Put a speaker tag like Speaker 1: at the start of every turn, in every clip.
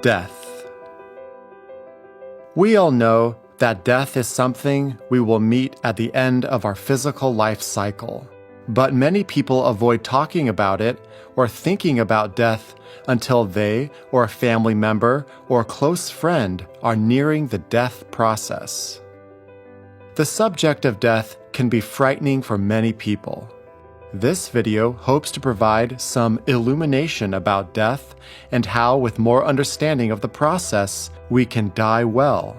Speaker 1: Death. We all know that death is something we will meet at the end of our physical life cycle. But many people avoid talking about it or thinking about death until they or a family member or a close friend are nearing the death process. The subject of death can be frightening for many people. This video hopes to provide some illumination about death and how, with more understanding of the process, we can die well.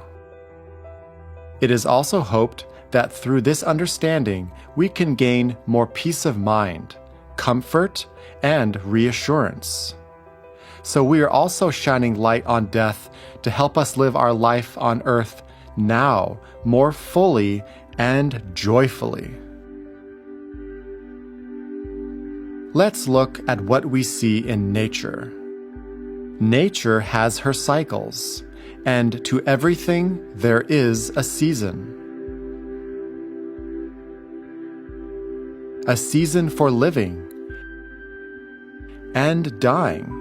Speaker 1: It is also hoped that through this understanding, we can gain more peace of mind, comfort, and reassurance. So we are also shining light on death to help us live our life on earth now more fully and joyfully. Let's look at what we see in nature. Nature has her cycles, and to everything there is a season. A season for living and dying.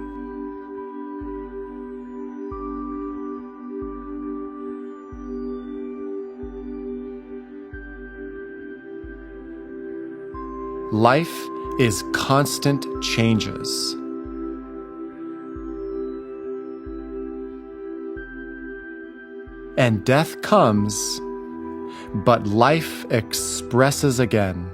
Speaker 1: Life is constant changes. And death comes, but life expresses again.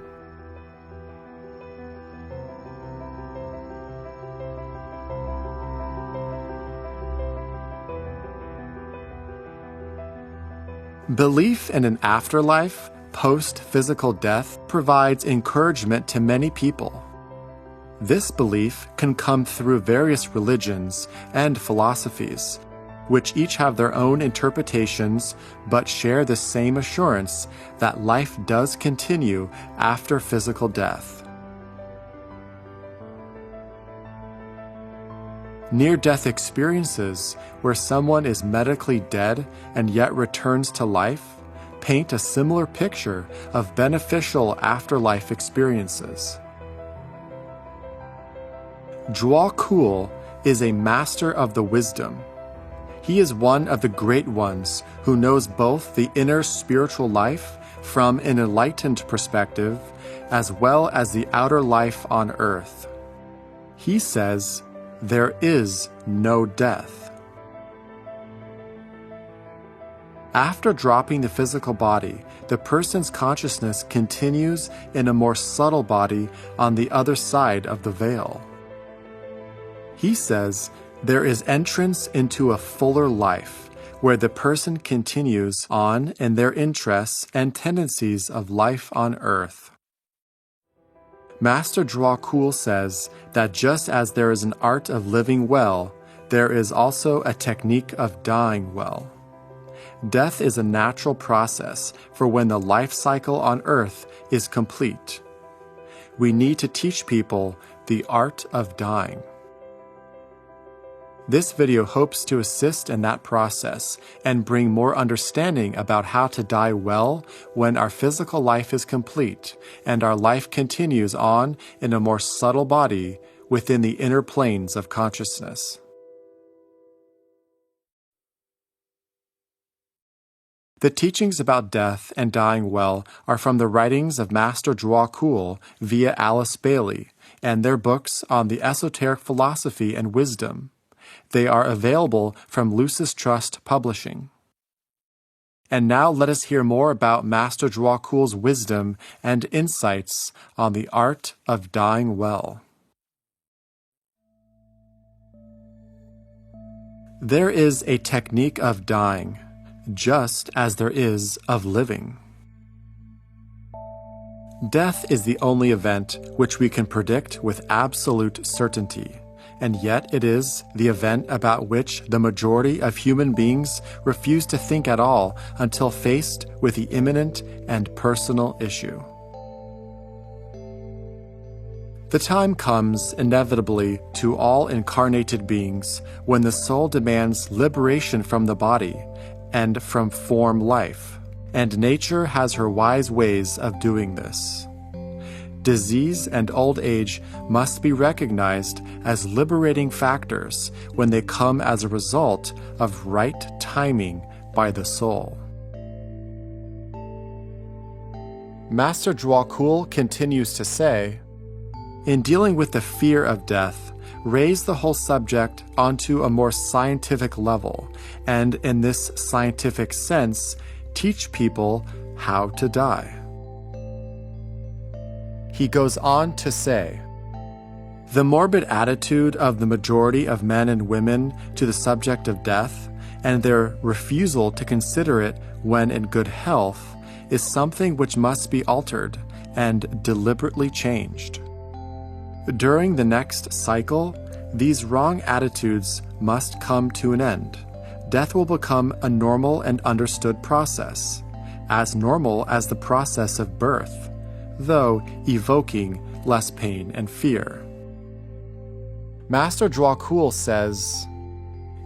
Speaker 1: Belief in an afterlife post-physical death provides encouragement to many people. This belief can come through various religions and philosophies, which each have their own interpretations but share the same assurance that life does continue after physical death. Near-death experiences, where someone is medically dead and yet returns to life, paint a similar picture of beneficial afterlife experiences. Jua Kul is a master of the wisdom. He is one of the great ones who knows both the inner spiritual life from an enlightened perspective as well as the outer life on earth. He says, "There is no death." After dropping the physical body, the person's consciousness continues in a more subtle body on the other side of the veil. He says, there is entrance into a fuller life, where the person continues on in their interests and tendencies of life on earth. Master Jua Kul says that just as there is an art of living well, there is also a technique of dying well. Death is a natural process for when the life cycle on earth is complete. We need to teach people the art of dying. This video hopes to assist in that process and bring more understanding about how to die well when our physical life is complete and our life continues on in a more subtle body within the inner planes of consciousness. The teachings about death and dying well are from the writings of Master Jua Kul via Alice Bailey and their books on the esoteric philosophy and wisdom. They are available from Lucis Trust Publishing. And now let us hear more about Master Jua Kul's wisdom and insights on the art of dying well. There is a technique of dying, just as there is of living. Death is the only event which we can predict with absolute certainty, and yet it is the event about which the majority of human beings refuse to think at all until faced with the imminent and personal issue. The time comes, inevitably, to all incarnated beings when the soul demands liberation from the body and from form life, and nature has her wise ways of doing this. Disease and old age must be recognized as liberating factors when they come as a result of right timing by the soul. Master Dwakul continues to say, in dealing with the fear of death, raise the whole subject onto a more scientific level, and in this scientific sense, teach people how to die. He goes on to say, the morbid attitude of the majority of men and women to the subject of death, and their refusal to consider it when in good health, is something which must be altered and deliberately changed. During the next cycle, these wrong attitudes must come to an end. Death will become a normal and understood process, as normal as the process of birth, though evoking less pain and fear. Master Dwakul says,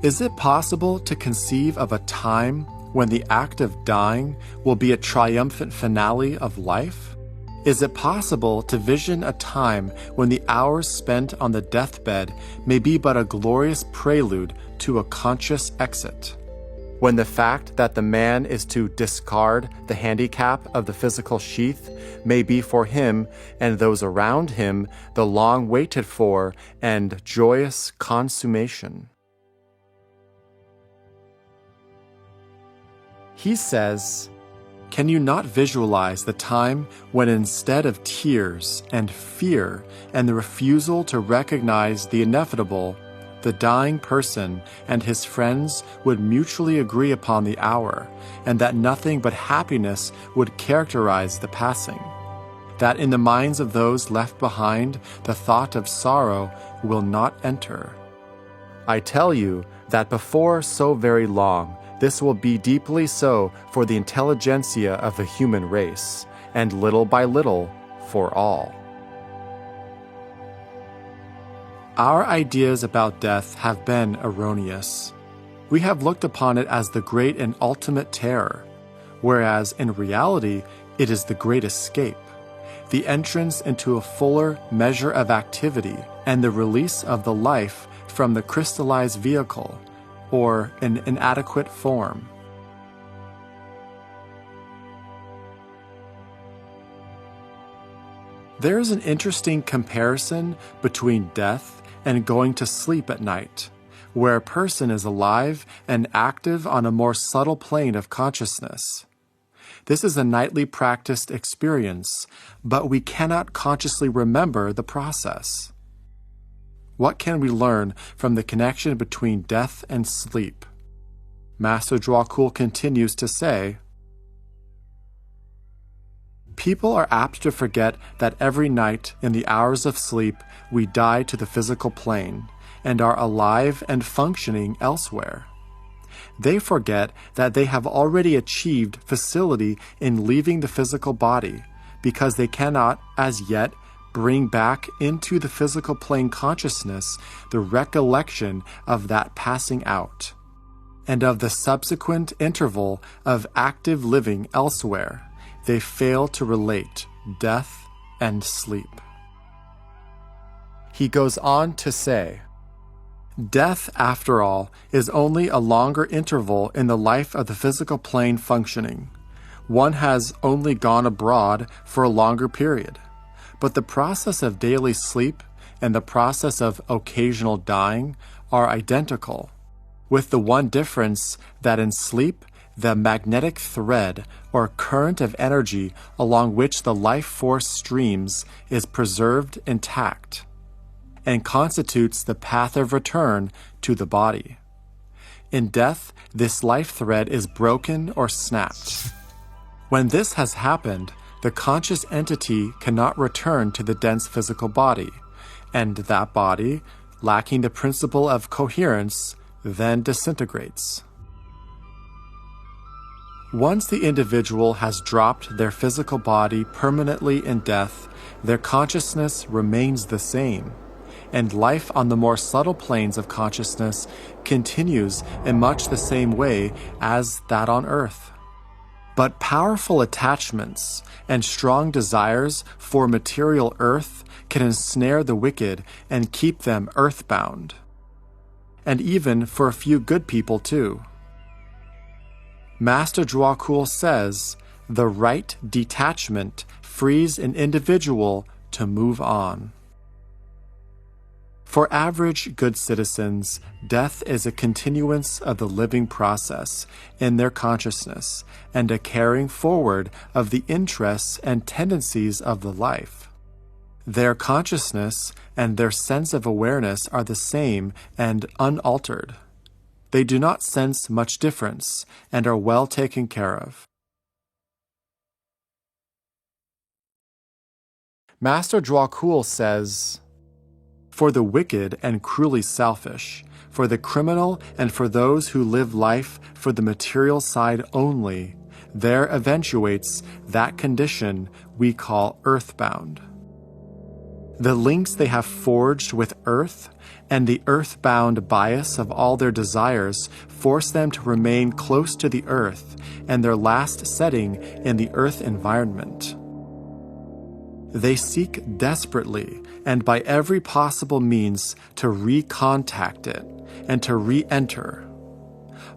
Speaker 1: is it possible to conceive of a time when the act of dying will be a triumphant finale of life? Is it possible to vision a time when the hours spent on the deathbed may be but a glorious prelude to a conscious exit? When the fact that the man is to discard the handicap of the physical sheath may be for him and those around him the long waited for and joyous consummation. He says, can you not visualize the time when instead of tears and fear and the refusal to recognize the inevitable, the dying person and his friends would mutually agree upon the hour, and that nothing but happiness would characterize the passing? That in the minds of those left behind, the thought of sorrow will not enter. I tell you that before so very long, this will be deeply so for the intelligentsia of the human race, and little by little for all. Our ideas about death have been erroneous. We have looked upon it as the great and ultimate terror, whereas in reality it is the great escape, the entrance into a fuller measure of activity and the release of the life from the crystallized vehicle, or an inadequate form. There is an interesting comparison between death and going to sleep at night, where a person is alive and active on a more subtle plane of consciousness. This is a nightly practiced experience, but we cannot consciously remember the process. What can we learn from the connection between death and sleep? Master Dwakul continues to say, people are apt to forget that every night in the hours of sleep we die to the physical plane and are alive and functioning elsewhere. They forget that they have already achieved facility in leaving the physical body because they cannot, as yet, bring back into the physical plane consciousness the recollection of that passing out, and of the subsequent interval of active living elsewhere. They fail to relate death and sleep. He goes on to say, death, after all, is only a longer interval in the life of the physical plane functioning. One has only gone abroad for a longer period. But the process of daily sleep and the process of occasional dying are identical, with the one difference that in sleep, the magnetic thread or current of energy along which the life force streams is preserved intact and constitutes the path of return to the body. In death, this life thread is broken or snapped. When this has happened, the conscious entity cannot return to the dense physical body, and that body, lacking the principle of coherence, then disintegrates. Once the individual has dropped their physical body permanently in death, their consciousness remains the same, and life on the more subtle planes of consciousness continues in much the same way as that on earth. But powerful attachments and strong desires for material earth can ensnare the wicked and keep them earthbound. And even for a few good people too. Master Dracul says, the right detachment frees an individual to move on. For average good citizens, death is a continuance of the living process in their consciousness and a carrying forward of the interests and tendencies of the life. Their consciousness and their sense of awareness are the same and unaltered. They do not sense much difference and are well taken care of. Master Dracul says, for the wicked and cruelly selfish, for the criminal and for those who live life for the material side only, there eventuates that condition we call earthbound. The links they have forged with earth and the earthbound bias of all their desires force them to remain close to the earth and their last setting in the earth environment. They seek desperately and by every possible means to recontact it and to re-enter.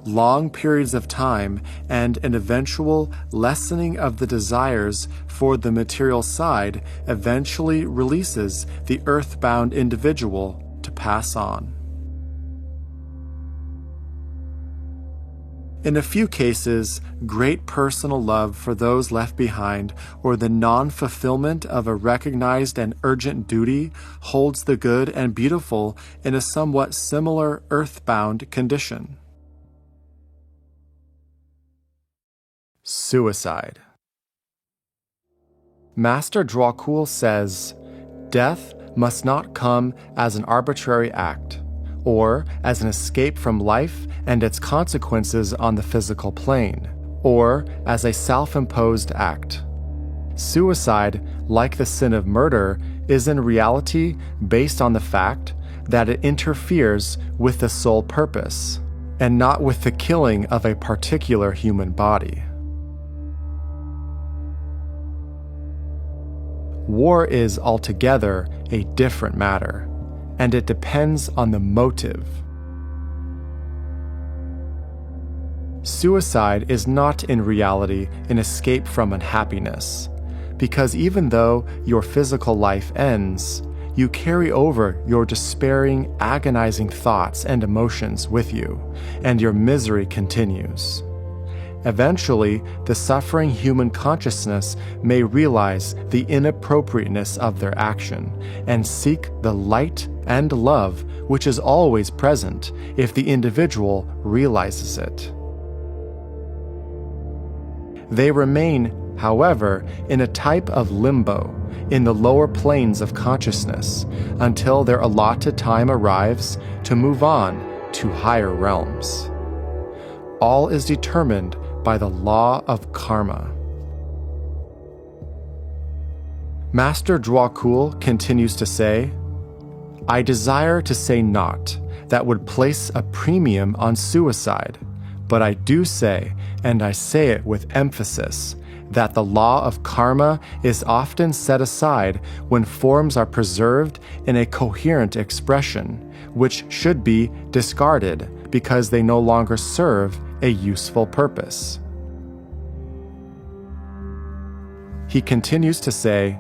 Speaker 1: Long periods of time and an eventual lessening of the desires for the material side eventually releases the earthbound individual to pass on. In a few cases, great personal love for those left behind or the non-fulfillment of a recognized and urgent duty holds the good and beautiful in a somewhat similar earthbound condition. Suicide. Master Dracul says, death must not come as an arbitrary act, or as an escape from life and its consequences on the physical plane, or as a self-imposed act. Suicide, like the sin of murder, is in reality based on the fact that it interferes with the sole purpose, and not with the killing of a particular human body. War is altogether a different matter, and it depends on the motive. Suicide is not in reality an escape from unhappiness, because even though your physical life ends, you carry over your despairing, agonizing thoughts and emotions with you, and your misery continues. Eventually, the suffering human consciousness may realize the inappropriateness of their action and seek the light and love which is always present if the individual realizes it. They remain, however, in a type of limbo in the lower planes of consciousness until their allotted time arrives to move on to higher realms. All is determined by the law of karma. Master Dracul continues to say, I desire to say naught that would place a premium on suicide, but I do say, and I say it with emphasis, that the law of karma is often set aside when forms are preserved in a coherent expression, which should be discarded because they no longer serve a useful purpose. He continues to say,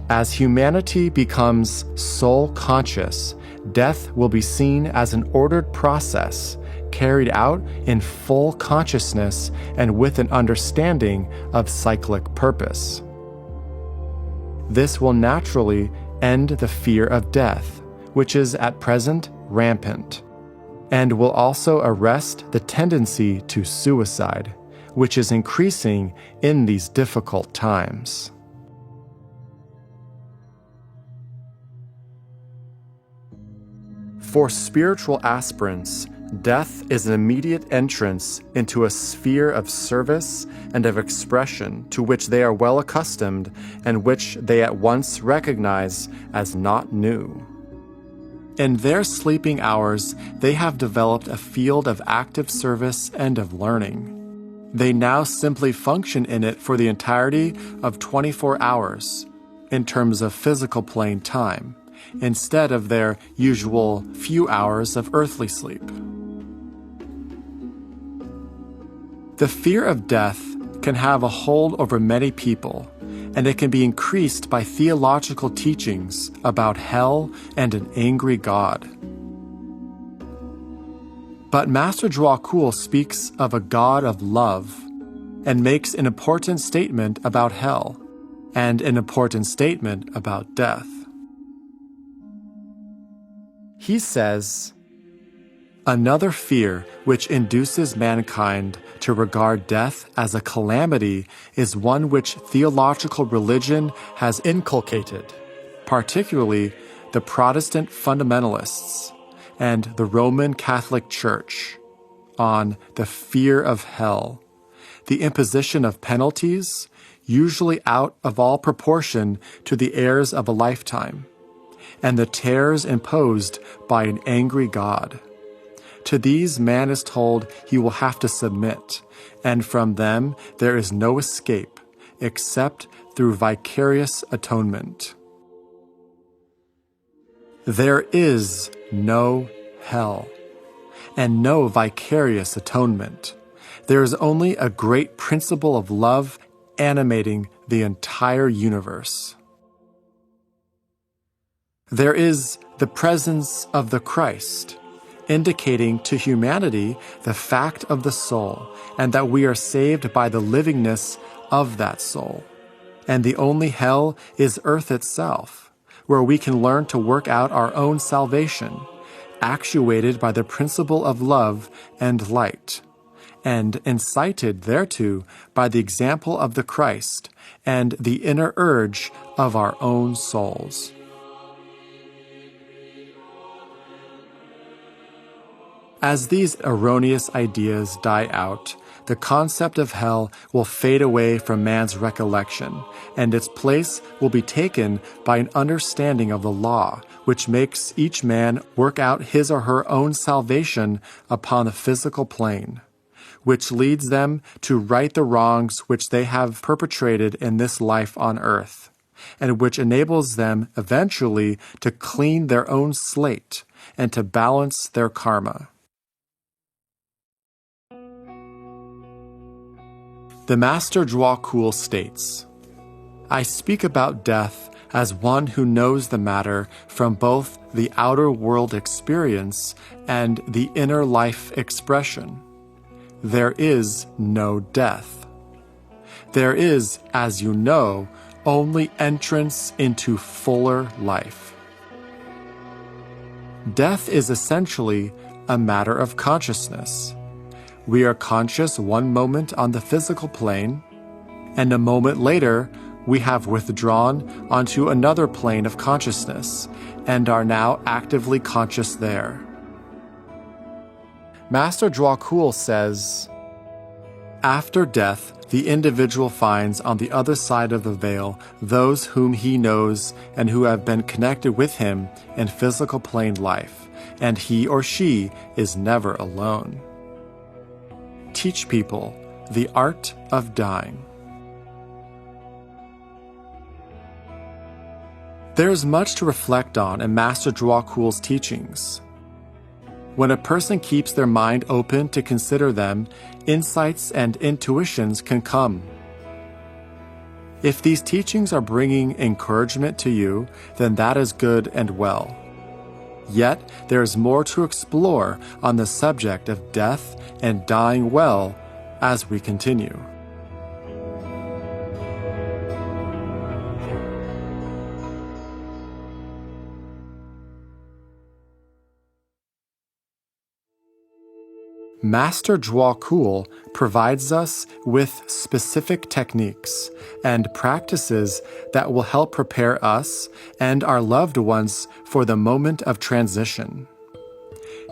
Speaker 1: as humanity becomes soul-conscious, death will be seen as an ordered process carried out in full consciousness and with an understanding of cyclic purpose. This will naturally end the fear of death, which is at present rampant, and will also arrest the tendency to suicide, which is increasing in these difficult times. For spiritual aspirants, death is an immediate entrance into a sphere of service and of expression to which they are well accustomed and which they at once recognize as not new. In their sleeping hours, they have developed a field of active service and of learning. They now simply function in it for the entirety of 24 hours in terms of physical plane time, instead of their usual few hours of earthly sleep. The fear of death can have a hold over many people, and it can be increased by theological teachings about hell and an angry God. But Master Dracul speaks of a God of love and makes an important statement about hell and an important statement about death. He says, "Another fear which induces mankind to regard death as a calamity is one which theological religion has inculcated, particularly the Protestant fundamentalists and the Roman Catholic Church, on the fear of hell, the imposition of penalties, usually out of all proportion to the heirs of a lifetime, and the terrors imposed by an angry God. To these man is told he will have to submit, and from them there is no escape except through vicarious atonement. There is no hell, and no vicarious atonement. There is only a great principle of love animating the entire universe. There is the presence of the Christ, indicating to humanity the fact of the soul, and that we are saved by the livingness of that soul. And the only hell is earth itself, where we can learn to work out our own salvation, actuated by the principle of love and light, and incited thereto by the example of the Christ and the inner urge of our own souls." As these erroneous ideas die out, the concept of hell will fade away from man's recollection, and its place will be taken by an understanding of the law, which makes each man work out his or her own salvation upon the physical plane, which leads them to right the wrongs which they have perpetrated in this life on earth, and which enables them eventually to clean their own slate and to balance their karma. The Master Dracul states, "I speak about death as one who knows the matter from both the outer world experience and the inner life expression. There is no death. There is, as you know, only entrance into fuller life. Death is essentially a matter of consciousness. We are conscious one moment on the physical plane, and a moment later we have withdrawn onto another plane of consciousness and are now actively conscious there." Master Dracul says, "After death, the individual finds on the other side of the veil those whom he knows and who have been connected with him in physical plane life, and he or she is never alone. Teach people the art of dying." There is much to reflect on in Master Dracul's teachings. When a person keeps their mind open to consider them, insights and intuitions can come. If these teachings are bringing encouragement to you, then that is good and well. Yet there is more to explore on the subject of death and dying well as we continue. Master Dracul provides us with specific techniques and practices that will help prepare us and our loved ones for the moment of transition.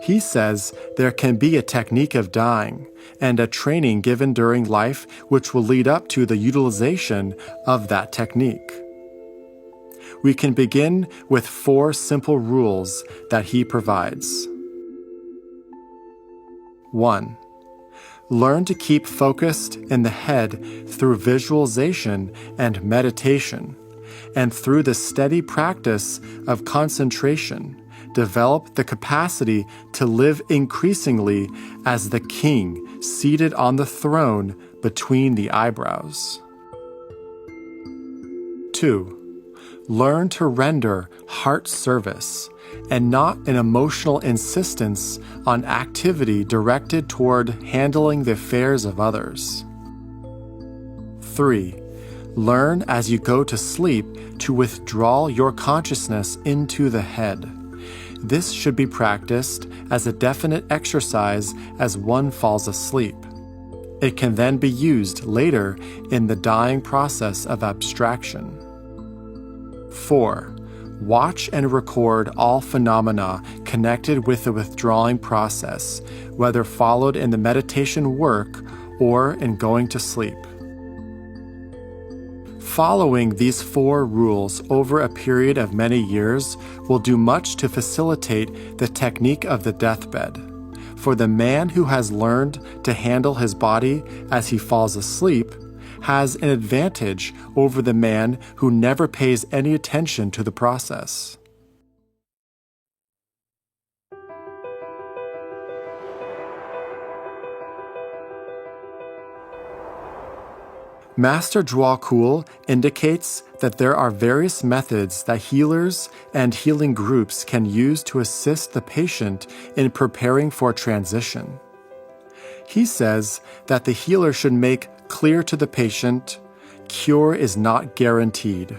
Speaker 1: He says there can be a technique of dying and a training given during life which will lead up to the utilization of that technique. We can begin with 4 simple rules that he provides. 1. Learn to keep focused in the head through visualization and meditation, and through the steady practice of concentration, develop the capacity to live increasingly as the king seated on the throne between the eyebrows. 2. Learn to render heart service and not an emotional insistence on activity directed toward handling the affairs of others. 3. Learn as you go to sleep to withdraw your consciousness into the head. This should be practiced as a definite exercise as one falls asleep. It can then be used later in the dying process of abstraction. 4. Watch and record all phenomena connected with the withdrawing process, whether followed in the meditation work or in going to sleep. Following these 4 rules over a period of many years will do much to facilitate the technique of the deathbed. For the man who has learned to handle his body as he falls asleep has an advantage over the man who never pays any attention to the process. Master Zhuo Kul indicates that there are various methods that healers and healing groups can use to assist the patient in preparing for transition. He says that the healer should make clear to the patient, cure is not guaranteed.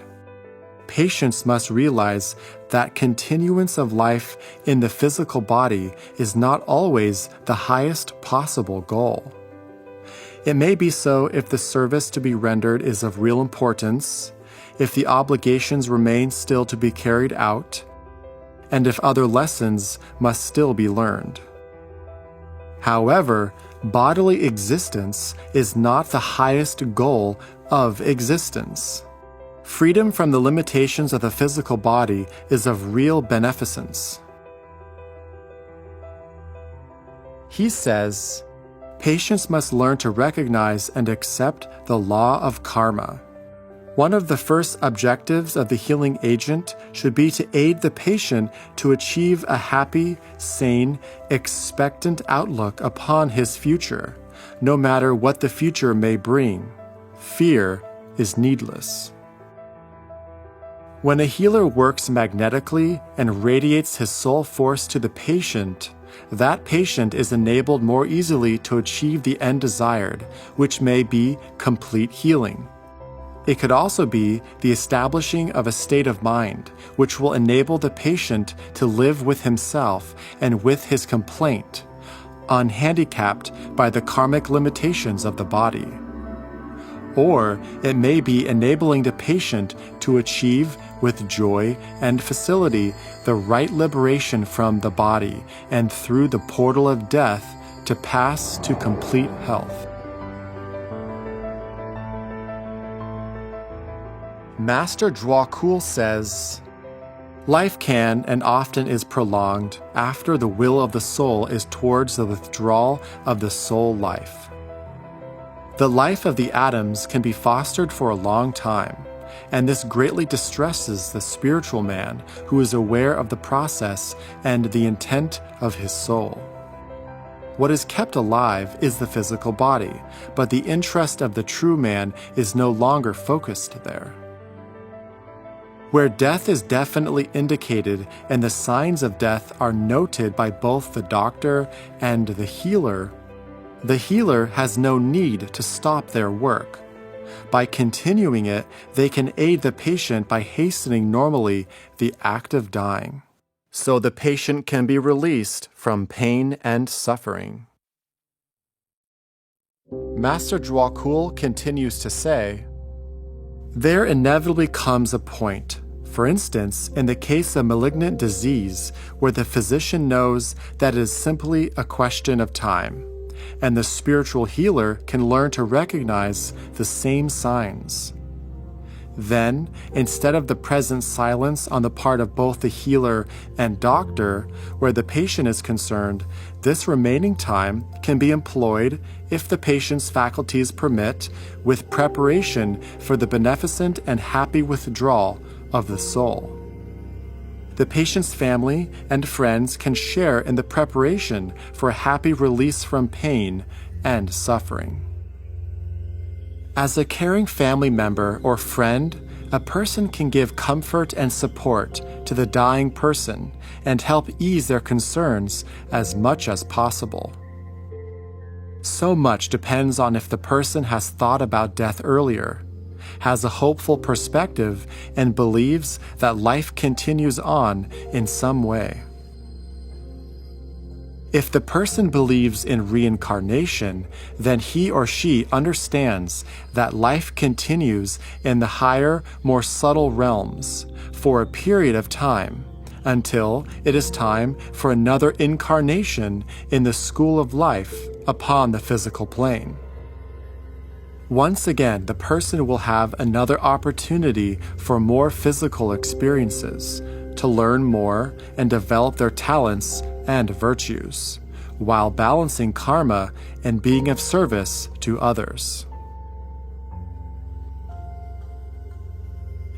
Speaker 1: Patients must realize that continuance of life in the physical body is not always the highest possible goal. It may be so if the service to be rendered is of real importance, if the obligations remain still to be carried out, and if other lessons must still be learned. However, bodily existence is not the highest goal of existence. Freedom from the limitations of the physical body is of real beneficence. He says, patients must learn to recognize and accept the law of karma. One of the first objectives of the healing agent should be to aid the patient to achieve a happy, sane, expectant outlook upon his future, no matter what the future may bring. Fear is needless. When a healer works magnetically and radiates his soul force to the patient, that patient is enabled more easily to achieve the end desired, which may be complete healing. It could also be the establishing of a state of mind, which will enable the patient to live with himself and with his complaint, unhandicapped by the karmic limitations of the body. Or it may be enabling the patient to achieve with joy and facility the right liberation from the body and through the portal of death to pass to complete health. Master Zhuo Kul says, life can and often is prolonged after the will of the soul is towards the withdrawal of the soul life. The life of the atoms can be fostered for a long time, and this greatly distresses the spiritual man who is aware of the process and the intent of his soul. What is kept alive is the physical body, but the interest of the true man is no longer focused there. Where death is definitely indicated and the signs of death are noted by both the doctor and the healer has no need to stop their work. By continuing it, they can aid the patient by hastening normally the act of dying, so the patient can be released from pain and suffering. Master Zhuo Kul continues to say, there inevitably comes a point, for instance, in the case of malignant disease, where the physician knows that it is simply a question of time, and the spiritual healer can learn to recognize the same signs. Then, instead of the present silence on the part of both the healer and doctor, where the patient is concerned, this remaining time can be employed, if the patient's faculties permit, with preparation for the beneficent and happy withdrawal of the soul. The patient's family and friends can share in the preparation for a happy release from pain and suffering. As a caring family member or friend, a person can give comfort and support to the dying person and help ease their concerns as much as possible. So much depends on if the person has thought about death earlier, has a hopeful perspective, and believes that life continues on in some way. If the person believes in reincarnation, then he or she understands that life continues in the higher, more subtle realms for a period of time, until it is time for another incarnation in the school of life upon the physical plane. Once again, the person will have another opportunity for more physical experiences, to learn more and develop their talents and virtues, while balancing karma and being of service to others.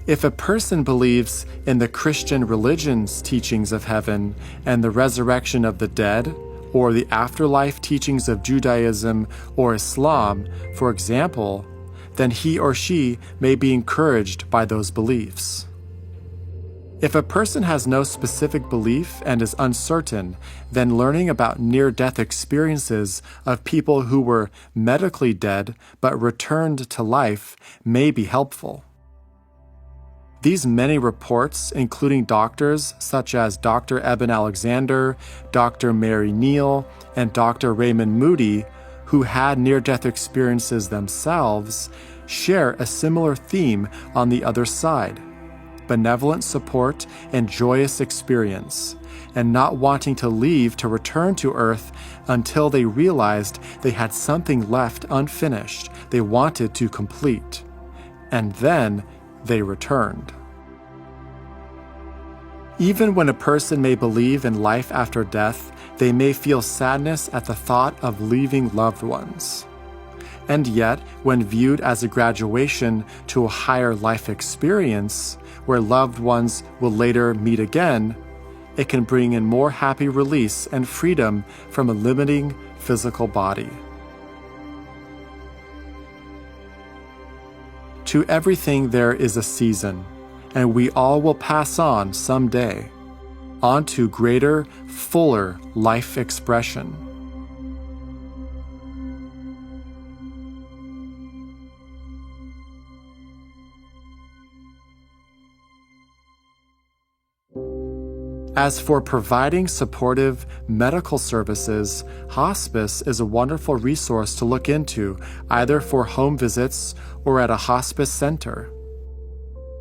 Speaker 1: If a person believes in the Christian religion's teachings of heaven and the resurrection of the dead, or the afterlife teachings of Judaism or Islam, for example, then he or she may be encouraged by those beliefs. If a person has no specific belief and is uncertain, then learning about near-death experiences of people who were medically dead but returned to life may be helpful. These many reports, including doctors such as Dr. Eben Alexander, Dr. Mary Neal, and Dr. Raymond Moody, who had near-death experiences themselves, share a similar theme on the other side: benevolent support and joyous experience, and not wanting to leave to return to Earth until they realized they had something left unfinished they wanted to complete. And then they returned. Even when a person may believe in life after death, they may feel sadness at the thought of leaving loved ones. And yet, when viewed as a graduation to a higher life experience, where loved ones will later meet again, it can bring in more happy release and freedom from a limiting physical body. To everything there is a season, and we all will pass on someday, on to greater, fuller life expression. As for providing supportive medical services, hospice is a wonderful resource to look into, either for home visits or at a hospice center.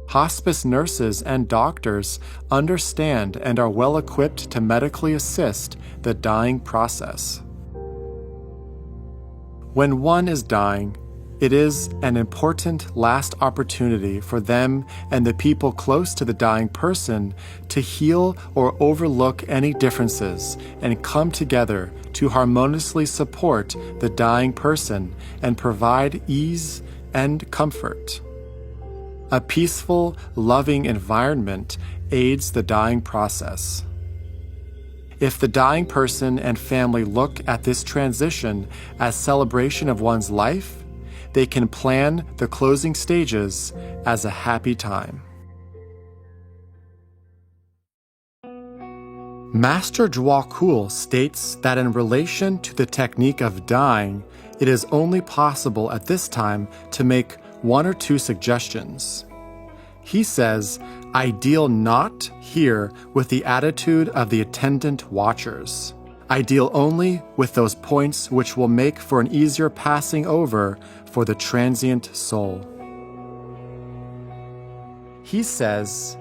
Speaker 1: Hospice nurses and doctors understand and are well equipped to medically assist the dying process. When one is dying, it is an important last opportunity for them and the people close to the dying person to heal or overlook any differences and come together to harmoniously support the dying person and provide ease and comfort. A peaceful, loving environment aids the dying process. If the dying person and family look at this transition as celebration of one's life, they can plan the closing stages as a happy time. Master Jua Kul states that in relation to the technique of dying, it is only possible at this time to make one or two suggestions. He says, "I deal not here with the attitude of the attendant watchers. I deal only with those points which will make for an easier passing over for the transient soul." He says,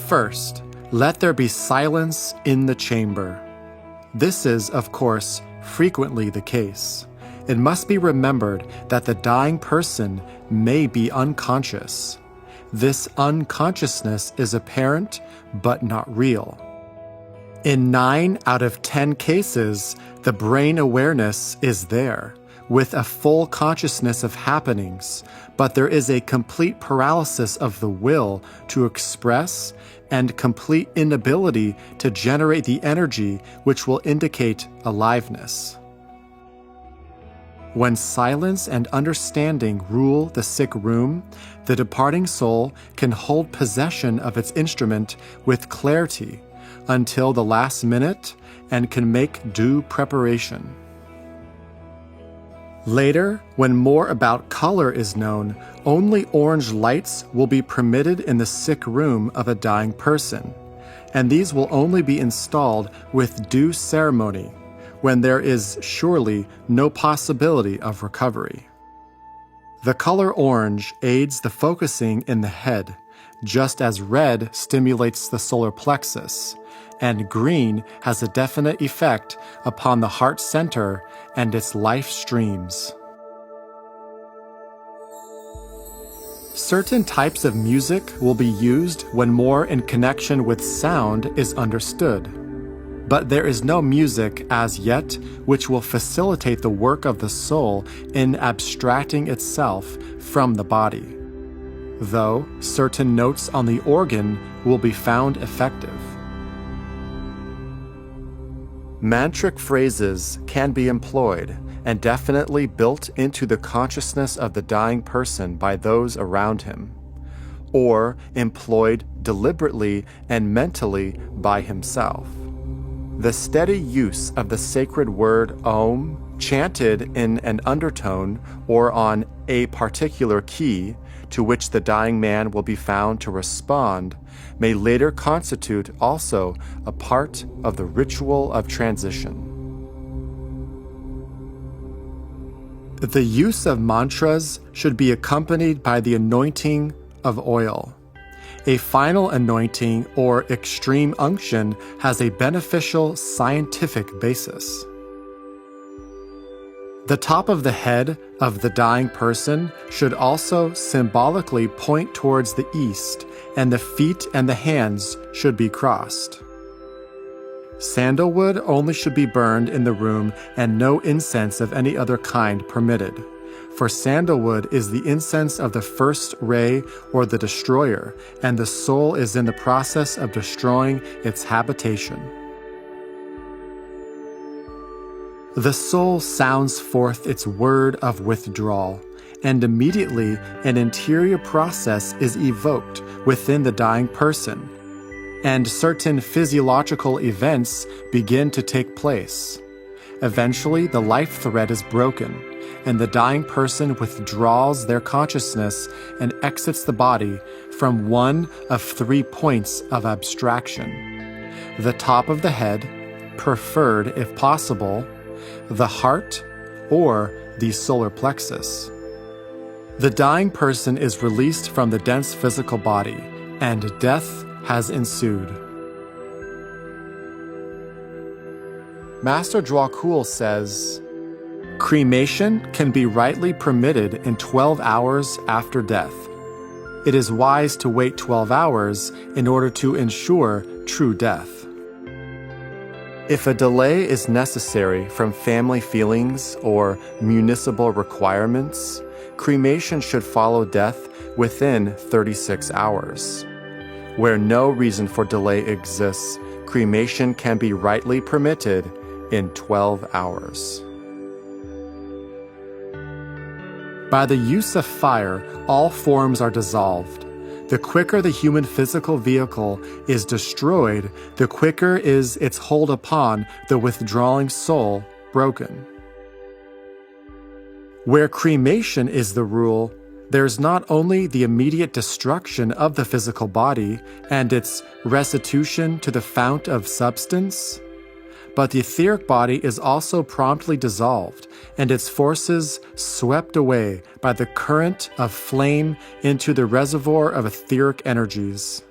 Speaker 1: "First, let there be silence in the chamber." This is, of course, frequently the case. it must be remembered that the dying person may be unconscious. This unconsciousness is apparent but not real. In 9 out of 10 cases, the brain awareness is there, with a full consciousness of happenings, but there is a complete paralysis of the will to express and complete inability to generate the energy which will indicate aliveness. When silence and understanding rule the sick room, the departing soul can hold possession of its instrument with clarity until the last minute and can make due preparation. Later, when more about color is known, only orange lights will be permitted in the sick room of a dying person, and these will only be installed with due ceremony, when there is surely no possibility of recovery. The color orange aids the focusing in the head, just as red stimulates the solar plexus, and green has a definite effect upon the heart center and its life streams. Certain types of music will be used when more in connection with sound is understood. But there is no music as yet which will facilitate the work of the soul in abstracting itself from the body, though certain notes on the organ will be found effective. Mantric phrases can be employed and definitely built into the consciousness of the dying person by those around him, or employed deliberately and mentally by himself. The steady use of the sacred word Om, chanted in an undertone or on a particular key to which the dying man will be found to respond, may later constitute also a part of the ritual of transition. The use of mantras should be accompanied by the anointing of oil. A final anointing or extreme unction has a beneficial scientific basis. The top of the head of the dying person should also symbolically point towards the east, and the feet and the hands should be crossed. Sandalwood only should be burned in the room and no incense of any other kind permitted. For sandalwood is the incense of the first ray or the destroyer, and the soul is in the process of destroying its habitation. The soul sounds forth its word of withdrawal, and immediately an interior process is evoked within the dying person, and certain physiological events begin to take place. Eventually, the life thread is broken, and the dying person withdraws their consciousness and exits the body from one of 3 points of abstraction: the top of the head, preferred if possible, the heart, or the solar plexus. The dying person is released from the dense physical body, and death has ensued. Master Dwakul says, cremation can be rightly permitted in 12 hours after death. It is wise to wait 12 hours in order to ensure true death. If a delay is necessary from family feelings or municipal requirements, cremation should follow death within 36 hours. Where no reason for delay exists, cremation can be rightly permitted in 12 hours. By the use of fire, all forms are dissolved. The quicker the human physical vehicle is destroyed, the quicker is its hold upon the withdrawing soul broken. Where cremation is the rule, there's not only the immediate destruction of the physical body and its restitution to the fount of substance, but the etheric body is also promptly dissolved and its forces swept away by the current of flame into the reservoir of etheric energies.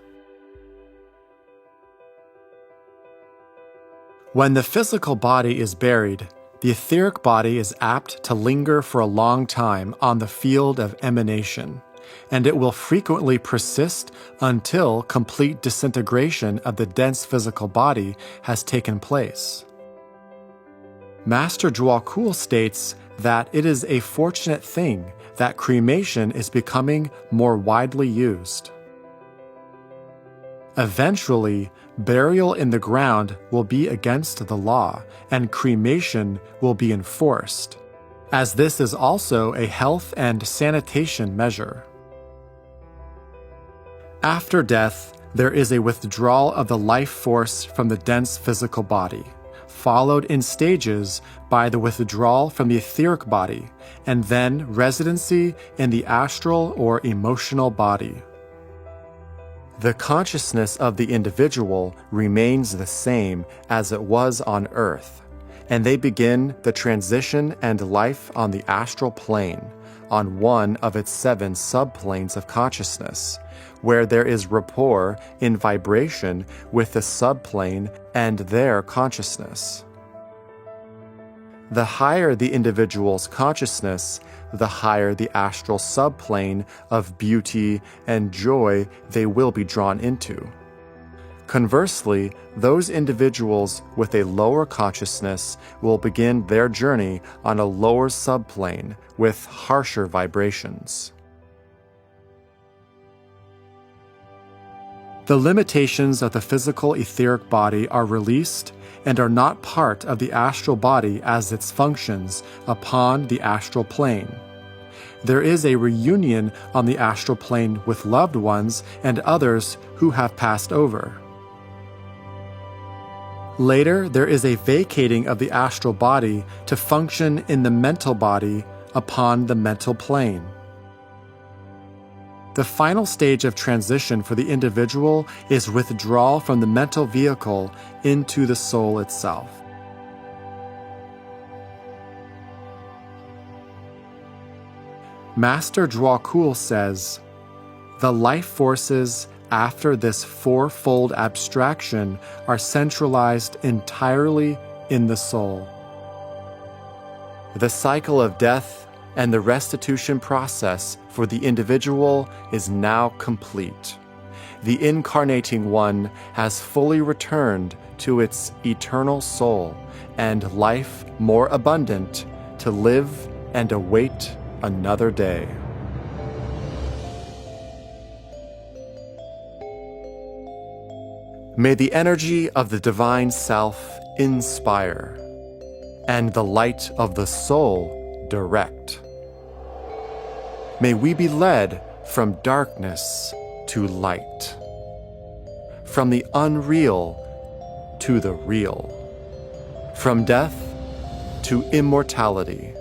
Speaker 1: When the physical body is buried, The etheric body is apt to linger for a long time on the field of emanation, and it will frequently persist until complete disintegration of the dense physical body has taken place. Master Dwalkul states that it is a fortunate thing that cremation is becoming more widely used. Eventually, burial in the ground will be against the law, and cremation will be enforced, as this is also a health and sanitation measure. After death, there is a withdrawal of the life force from the dense physical body, followed in stages by the withdrawal from the etheric body, and then residency in the astral or emotional body. The consciousness of the individual remains the same as it was on Earth, and they begin the transition and life on the astral plane, on one of its 7 subplanes of consciousness, where there is rapport in vibration with the subplane and their consciousness. The higher the individual's consciousness, the higher the astral subplane of beauty and joy they will be drawn into. Conversely, those individuals with a lower consciousness will begin their journey on a lower subplane with harsher vibrations. The limitations of the physical etheric body are released and are not part of the astral body as its functions upon the astral plane. There is a reunion on the astral plane with loved ones and others who have passed over. Later, there is a vacating of the astral body to function in the mental body upon the mental plane. The final stage of transition for the individual is withdrawal from the mental vehicle into the soul itself. Master Dwalkul says, "The life forces after this fourfold abstraction are centralized entirely in the soul. The cycle of death and the restitution process for the individual is now complete. The incarnating one has fully returned to its eternal soul and life more abundant to live and await another day." May the energy of the divine self inspire, and the light of the soul direct. May we be led from darkness to light, from the unreal to the real, from death to immortality,